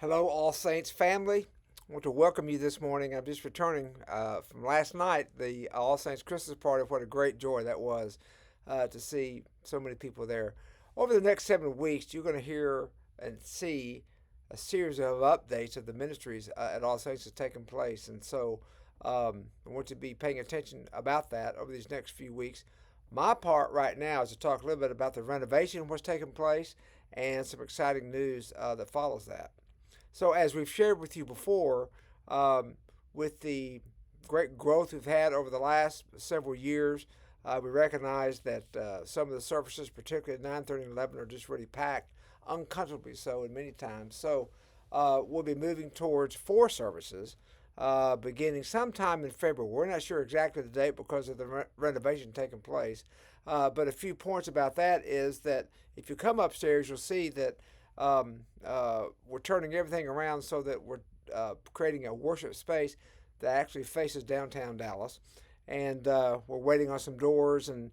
Hello, All Saints family. I want to welcome you this morning. I'm just returning from last night, the All Saints Christmas party. What a great joy that was to see so many people there. Over the next 7 weeks, you're going to hear and see a series of updates of the ministries at All Saints that's taking place. And so I want to be paying attention about that over these next few weeks. My part right now is to talk a little bit about the renovation, what's taking place, and some exciting news that follows that. So, as we've shared with you before, um, with the great growth we've had over the last several years, we recognize that some of the services, particularly at 9, 30, and 11, are just really packed, uncomfortably so, in many times. So, we'll be moving towards 4 services beginning sometime in February. We're not sure exactly the date because of the renovation taking place. But a few points about that is that if you come upstairs, you'll see that we're turning everything around so that we're creating a worship space that actually faces downtown Dallas, and we're waiting on some doors and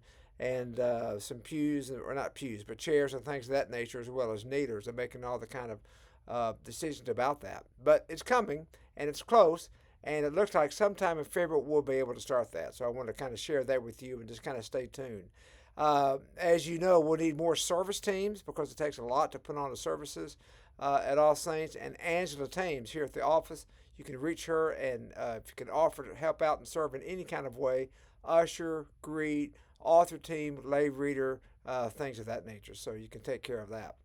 some pews, or not pews, but chairs and things of that nature, as well as kneelers. They're making all the kind of decisions about that, but it's coming and it's close. And it looks like sometime in February we'll be able to start that. So I want to kind of share that with you and just kind of stay tuned. As you know, we'll need more service teams because it takes a lot to put on the services at All Saints. And Angela Thames here at the office, you can reach her, and if you can offer to help out and serve in any kind of way, usher, greet, author team, lay reader, things of that nature. So you can take care of that.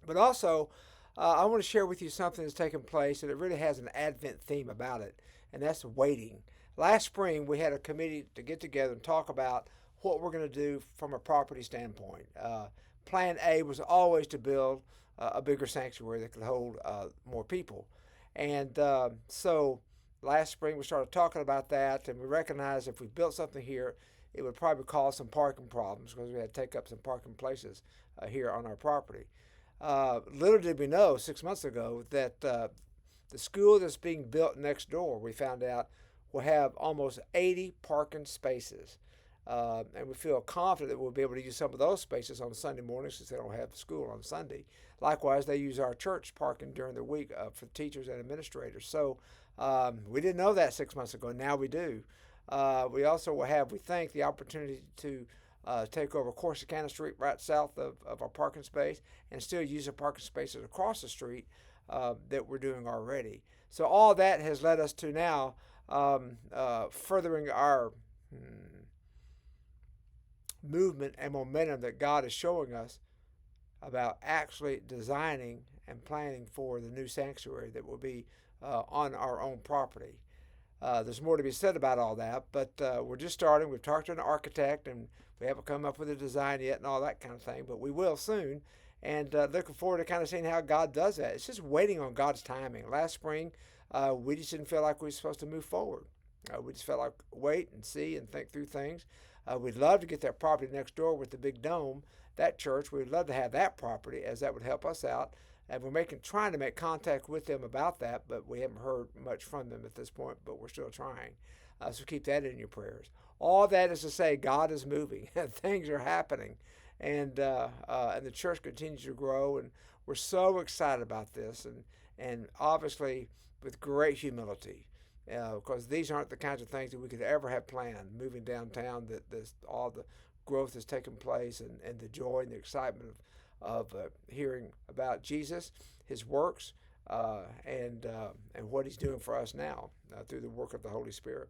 But also, I want to share with you something that's taken place, and it really has an Advent theme about it, and that's waiting. Last spring, we had a committee to get together and talk about what we're going to do from a property standpoint. Plan A was always to build a bigger sanctuary that could hold more people. And so last spring, we started talking about that, and we recognized if we built something here, it would probably cause some parking problems because we had to take up some parking places here on our property. Little did we know 6 months ago that the school that's being built next door, we found out, will have almost 80 parking spaces. And we feel confident that we'll be able to use some of those spaces on Sunday mornings since they don't have school on Sunday. Likewise, they use our church parking during the week for teachers and administrators. So we didn't know that 6 months ago. Now we do. We also will have, we think, the opportunity to take over Corsicana Street right south of our parking space and still use the parking spaces across the street that we're doing already. So all that has led us to now furthering our movement and momentum that God is showing us about actually designing and planning for the new sanctuary that will be on our own property. There's more to be said about all that, but we're just starting. We've talked to an architect, and we haven't come up with a design yet and all that kind of thing, but we will soon. And looking forward to kind of seeing how God does that. It's just waiting on God's timing. Last spring, we just didn't feel like we were supposed to move forward. We just felt like wait and see and think through things. We'd love to get that property next door with the big dome, that church. We'd love to have that property, as that would help us out. And we're trying to make contact with them about that, but we haven't heard much from them at this point, but we're still trying. So keep that in your prayers. All that is to say, God is moving. Things are happening. And the church continues to grow, and we're so excited about this, and obviously with great humility, because these aren't the kinds of things that we could ever have planned. Moving downtown, that this all the growth has taken place, and the joy and the excitement of hearing about Jesus, His works, and what He's doing for us now through the work of the Holy Spirit.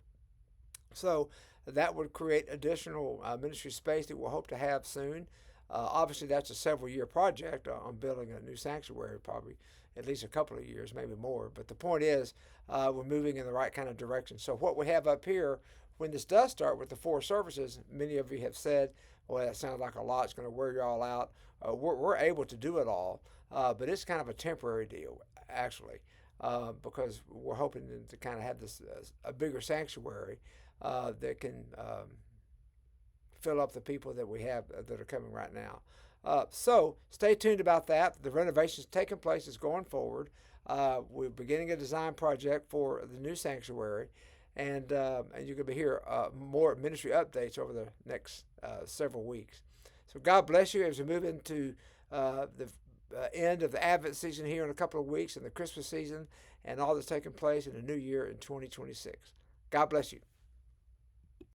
So that would create additional ministry space that we'll hope to have soon. Obviously, that's a several-year project on building a new sanctuary, probably at least a couple of years, maybe more. But the point is, we're moving in the right kind of direction. So what we have up here, when this does start with the 4 services, many of you have said, well, that sounds like a lot. It's going to wear you all out. We're able to do it all, but it's kind of a temporary deal, actually, because we're hoping to kind of have this a bigger sanctuary that can fill up the people that we have that are coming right now. So stay tuned about that. The renovations taking place is going forward. We're beginning a design project for the new sanctuary, and you're going to hear more ministry updates over the next several weeks. So God bless you as we move into the end of the Advent season here in a couple of weeks, and the Christmas season, and all that's taking place in the new year in 2026. God bless you.